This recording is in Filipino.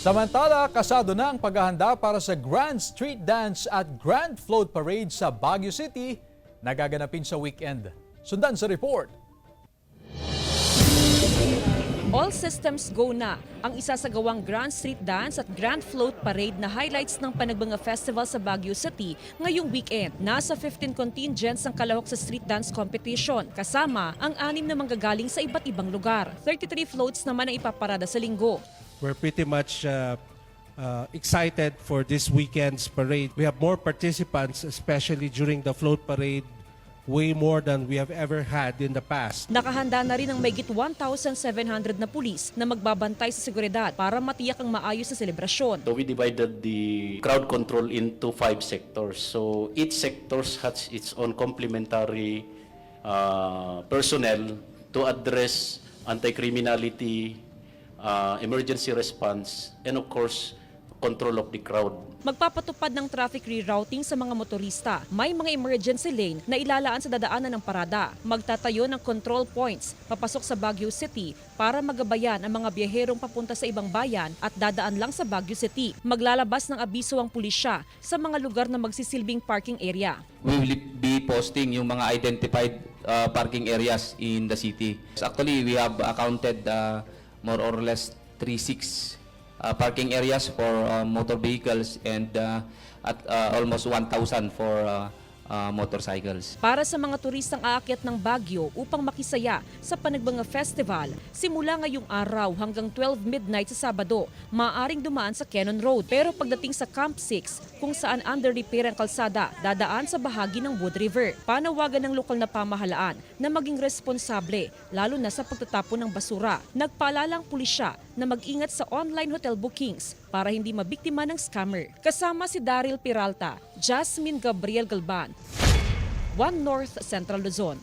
Samantala, kasado na ang paghahanda para sa Grand Street Dance at Grand Float Parade sa Baguio City na gaganapin sa weekend. Sundan sa report. All systems go na ang isasagawang Grand Street Dance at Grand Float Parade na highlights ng Panagbanga Festival sa Baguio City ngayong weekend. Nasa 15 contingents ang kalahok sa street dance competition, kasama ang 6 na manggagaling sa iba't ibang lugar. 33 floats naman ang ipaparada sa linggo. We're pretty much excited for this weekend's parade. We have more participants, especially during the float parade, way more than we have ever had in the past. Nakahanda na rin ang mahigit 1,700 na pulis na magbabantay sa seguridad para matiyak ang maayos na selebrasyon. So we divided the crowd control into 5 sectors. So each sector has its own complementary personnel to address anti-criminality, emergency response, and of course, control of the crowd. Magpapatupad ng traffic rerouting sa mga motorista. May mga emergency lane na ilalaan sa dadaanan ng parada. Magtatayo ng control points papasok sa Baguio City para magabayan ang mga biyaherong papunta sa ibang bayan at dadaan lang sa Baguio City. Maglalabas ng abiso ang pulisya sa mga lugar na magsisilbing parking area. We will be posting yung mga identified parking areas in the city. Actually, we have accounted more or less 36 parking areas for motor vehicles and at almost 1,000 for motorcycles. Para sa mga turistang aakyat ng Baguio upang makisaya sa Panagbanga Festival, simula ngayong araw hanggang 12 midnight sa Sabado, maaaring dumaan sa Cannon Road. Pero pagdating sa Camp 6, kung saan under repair ang kalsada, dadaan sa bahagi ng Wood River. Panawagan ng lokal na pamahalaan na maging responsable, lalo na sa pagtatapon ng basura. Nagpaalala ang pulisya na mag-ingat sa online hotel bookings para hindi mabiktima ng scammer. Kasama si Daryl Peralta, Jasmine Gabriel Galban, One North Central Luzon.